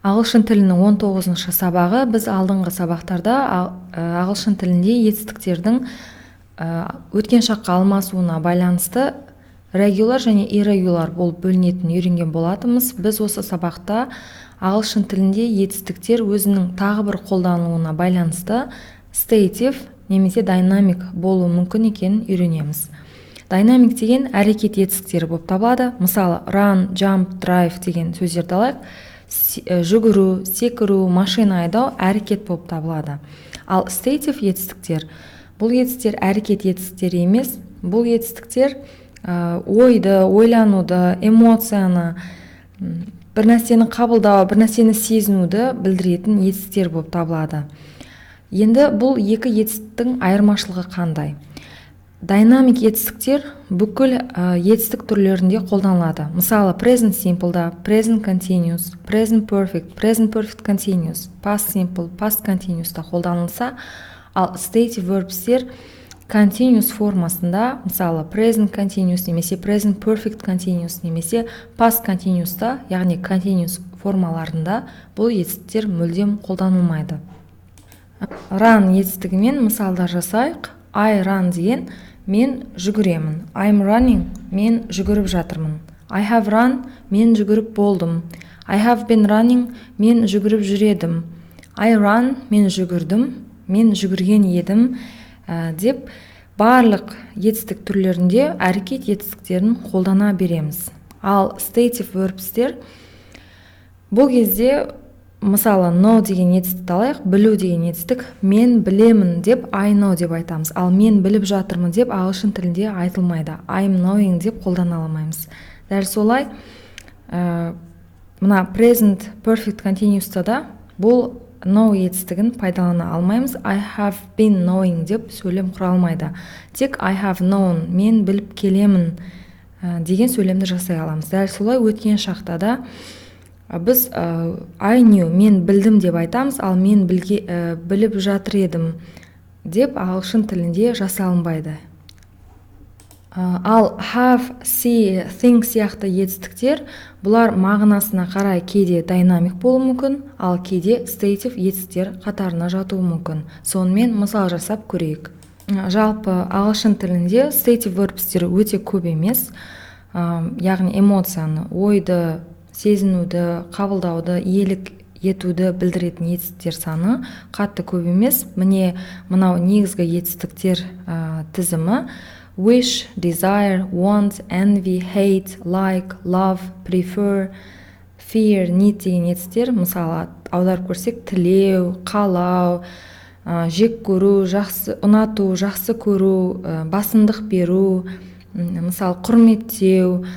Ағылшын тілінің 19-шы сабағы. Біз алдыңғы сабақтарда ағылшын тілінде етістіктердің өткен шаққа алмасуына байланысты regular және irregular болып бөлінетінін үйренген болатынбыз. Біз осы сабақта ағылшын тілінде етістіктер өзінің тағы бір қолданылуына байланысты stative немесе dynamic болуы мүмкін екенін үйренеміз. Dynamic деген әрекет етістіктері болып табылады. Мысалы, run, jump, drive деген сөздерді алайық. Жүгіру, секіру, машина айдау әрекет болып табылады. Ал stative етістіктер, бұл етістіктер әрекет етістіктері емес, бұл етістіктер ойды, ойлануды, эмоцияны, бір нәрсені қабылдау, бір нәрсені сезінуді білдіретін етістіктер болып табылады. Енді бұл екі етістіктің айырмашылығы қандай? Dynamic етістіктер бүкіл етістік түрлерінде қолданылады. Мысалы, present simple'да present continuous, present perfect continuous, past simple, past continuous'та қолданылса, ал stative verbs'тер continuous формасында, мысалы, present continuous немесе present perfect continuous немесе past continuous'та, яғни continuous формаларында бұл етістіктер мүлдем қолданылмайды. Run етістігімен мысалдар жасайық. I run деген мен жүгіремін. I'm running, мен жүгіріп жатырмын. I have run, мен жүгіріп болдым. I have been running, мен жүгіріп жүредім. I run, мен жүгірдім, мен жүгірген едім деп барлық етістік түрлерінде әрекет етістіктерін қолдана береміз. Ал stative verbs'тер бұл кезде, мысалы, know деген етістікті алайық, білу деген етістік, мен білемін деп I know деп айтамыз. Ал мен біліп жатырмын деп ағылшын тілінде айтылмайды. I'm knowing деп қолдана алмаймыз. Дәл солай, мына present perfect continuous'та да бұл know етістігін пайдалана алмаймыз. I have been knowing деп сөйлем құра алмайды. Тек I have known, мен біліп келемін деген сөйлемді жасай аламыз. Дәл солай өткен шақта да біз I knew, мен білдім деп айтамыз, ал мен біліп жатыр едім деп ағылшын тілінде жасалынбайды. Ал have, see, think сияқты етістіктер, бұлар мағынасына қарай кейде dynamic болуы мүмкін, ал кейде stative етістіктер қатарына жатуы мүмкін. Сонымен мысал жасап көрейік. Жалпы ағылшын тілінде stative verbs'тер өте көп емес, яғни эмоцияны, ойды, сезінуді, қабылдауды, иелік етуді білдіретін етістіктер саны қатты көп емес. Міне мынау негізгі етістіктер тізімі: wish, desire, want, envy, hate, like, love, prefer, fear, need деген етістіктер. Мысалы, аударып көрсек, тілеу, қалау, жек көру, ұнату, жақсы көру, басымдық беру, мысалы, құрметтеу,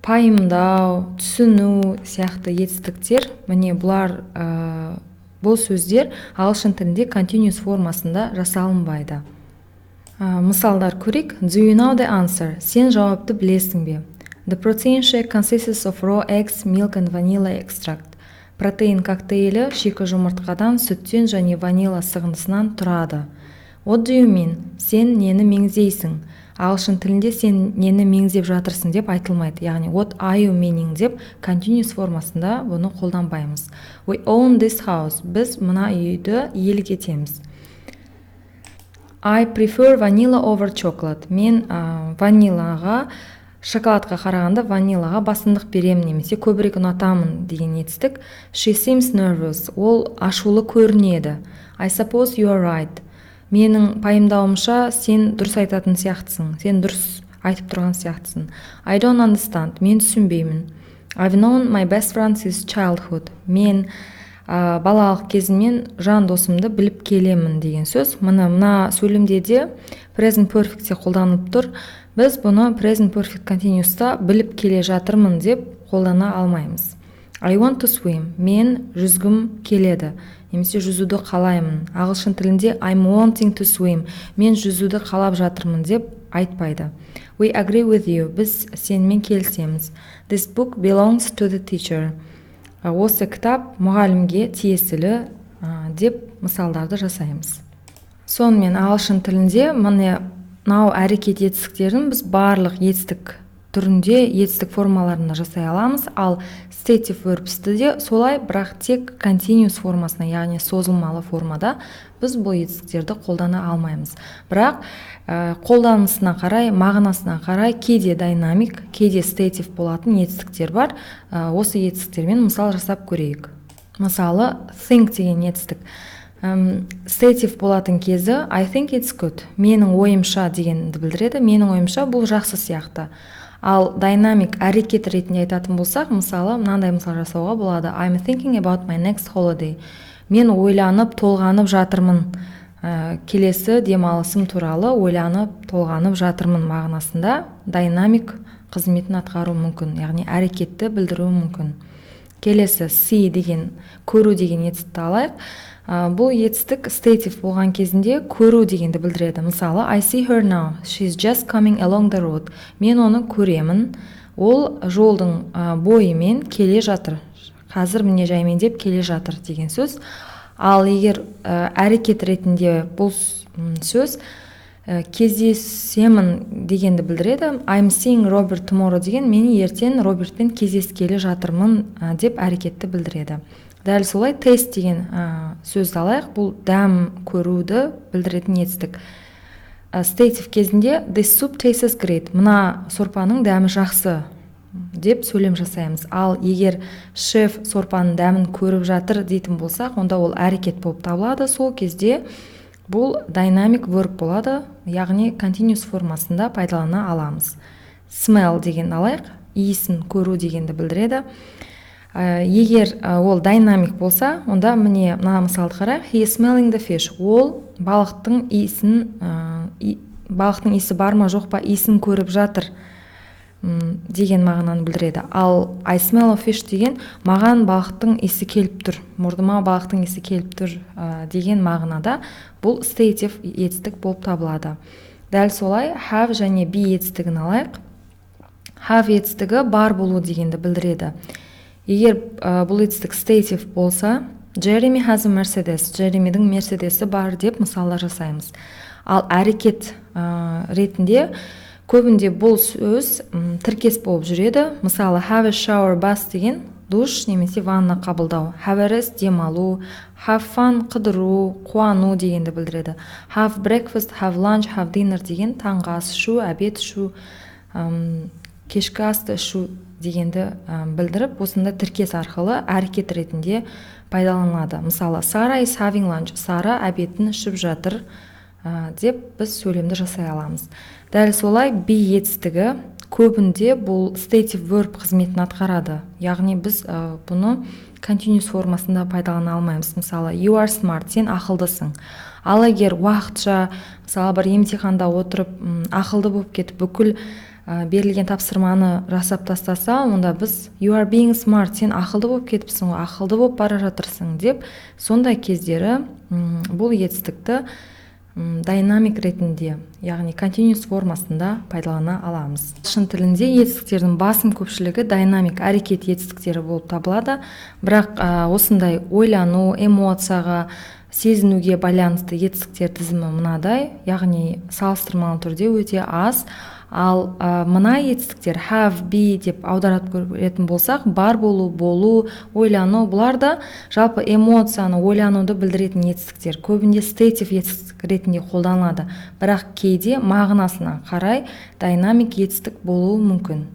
пайымдау, түсіну сияқты етістіктер. Міне бұл сөздер ағылшын тілінде continuous формасында жасалынбайды. Мысалдар көрейік. Do you know the answer? Сен жауапты білесің бе? The protein shake consists of raw eggs, milk and vanilla extract. Протеин коктейлі шикі жұмыртқадан, сүттен және ванила сығындысынан тұрады. What do you mean? Сен нені меңзейсің? Ағылшын тілінде сен нені меңзеп жатырсың деп айтылмайды. Яғни what are you meaning деп continuous формасында бұны қолданбаймыз. We own this house. Біз мына үйді иелік етеміз. I prefer vanilla over chocolate. Мен ванилаға, шоколадқа қарағанда ванилаға басымдық беремін немесе көбірек ұнатамын деген етістік. She seems nervous. Ол ашулы көрінеді. I suppose you are right. Менің пайымдауымша сен дұрыс айтатын сияқтысың, сен дұрыс айтып тұрған сияқтысың. I don't understand. Мен түсінбеймін. I've known my best friend since childhood. Мен балалық кезімнен жан досымды біліп келемін деген сөз. Мына сөйлемде де present perfect'те қолданылып тұр. Біз бұны present perfect continuous'та біліп келе жатырмын деп қолдана алмаймыз. I want to swim. Мен жүзгім келеді. Немесе жүзуді қалаймын. Ағылшын тілінде I'm wanting to swim. Мен жүзуді қалап жатырмын деп айтпайды. We agree with you. Біз сенімен келісеміз. This book belongs to the teacher. Осы кітап мұғалімге тиесілі деп мысалдарды жасаймыз. Сонымен ағылшын тілінде мынау әрекет етістіктерін біз барлық етістік түрінде, етістік формаларында жасай аламыз. Ал stative verbsті де солай, бірақ тек continuous формасына, яғни созылмалы формада біз бұл етістіктерді қолдана алмаймыз. Бірақ қолданысына қарай, мағынасына қарай кейде дайнамик, кейде stative болатын етістіктер бар. Осы етістіктермен мысал жасап көрейік. Мысалы, think деген етістік. Stative болатын кезі I think it's good. Менің ойымша дегенді білдіреді. Менің ойымша бұл жақсы сияқты. Ал дайнамик әрекет ретінде айтатын болсақ, мысалы, мынандай мысал жасауға болады. I'm thinking about my next holiday. Мен ойланып, толғанып жатырмын. Келесі демалысым туралы ойланып, толғанып жатырмын мағынасында дайнамик қызметін атқару мүмкін, яғни әрекетті білдіру мүмкін. Келесі see деген, көру деген етістікті алайық. Бұл етістік stative болған кезінде көру дегенді білдіреді. Мысалы, I see her now. She's just coming along the road. Мен оны көремін. Ол жолдың бойымен келе жатыр. Қазір міне жаймен деп келе жатыр деген сөз. Ал егер әрекет ретінде бұл сөз кездесемін дегенді білдіреді. I'm seeing Robert tomorrow деген мен ертең Робертпен кездескелі жатырмын деп әрекетті білдіреді. Дәл солай taste деген сөзді алайық. Бұл дәм көруді білдіретін етістік. Stative кезінде this soup tastes great. Мына сорпаның дәмі жақсы деп сөйлем жасаймыз. Ал егер шеф сорпаның дәмін көріп жатыр дейтін болсақ, онда ол әрекет болып табылады. Сол кезде бұл dynamic verb болады, яғни continuous формасында пайдалана аламыз. Smell деген алайық, иісін көру дегенді білдіреді. Егер ол dynamic болса, онда міне мына мысалды қарайық. He is smelling the fish. Ол балықтың иісі бар ма жоқ па, иісін көріп жатыр деген мағынаны білдіреді. Ал I smell a fish деген маған балықтың иісі келіп тұр, мұрдыма балықтың иісі келіп тұр деген мағынада бұл stative етістік болып табылады. Дәл солай have және be етістігін алайық. Have етістігі бар болу дегенді білдіреді. Егер бұл етістік stative болса, Jeremy has a Mercedes. Джеремидің Мерседесі бар деп мысалдар жасаймыз. Ал әрекет ретінде көбінде бұл сөз тіркес болып жүреді. Мысалы, have a shower bath деген душ немесе ванна қабылдау. Have a rest демалу, have fun қыдыру, қуану дегенді білдіреді. Have breakfast, have lunch, have dinner деген таңғы ас ішу, обед ішу, кешкі асты ішу дегенді білдіріп, осында тіркес арқылы әрекет ретінде пайдаланылады. Мысалы, Sarah is having lunch. Сара обедін ішіп жатыр деп біз сөйлемді жасай аламыз. Дәл солай be етістігі көбінде бұл stative verb қызметін атқарады. Яғни біз бұны continuous формасында пайдалана алмаймыз. Мысалы, you are smart, сен ақылдысың. Ал егер уақытша, мысалы, бір емтиханда отырып, ақылды болып кетіп, бүкіл берілген тапсырманы жасап тастаса, онда біз you are being smart, сен ақылды болып кетіпсің, ақылды болып бара жатырсың деп, сондай кездері бұл етістікті дайнамик ретінде, яғни continuous формасында пайдалана аламыз. Шын тілінде етістіктердің басым көпшілігі дайнамик әрекет етістіктері болып табылады, бірақ осындай ойлану, эмоцияға, сезінуге байланысты етістіктер тізімі мынадай, яғни салыстырмалы түрде өте аз. Ал мына етістіктер have, be деп аударып көретін болсақ, бар болу, болу, ойлану, бұлар да жалпы эмоцияны, ойлануды білдіретін етістіктер. Көбінде stative етістік ретінде қолданылады, бірақ кейде мағынасына қарай дайнамик етістік болуы мүмкін.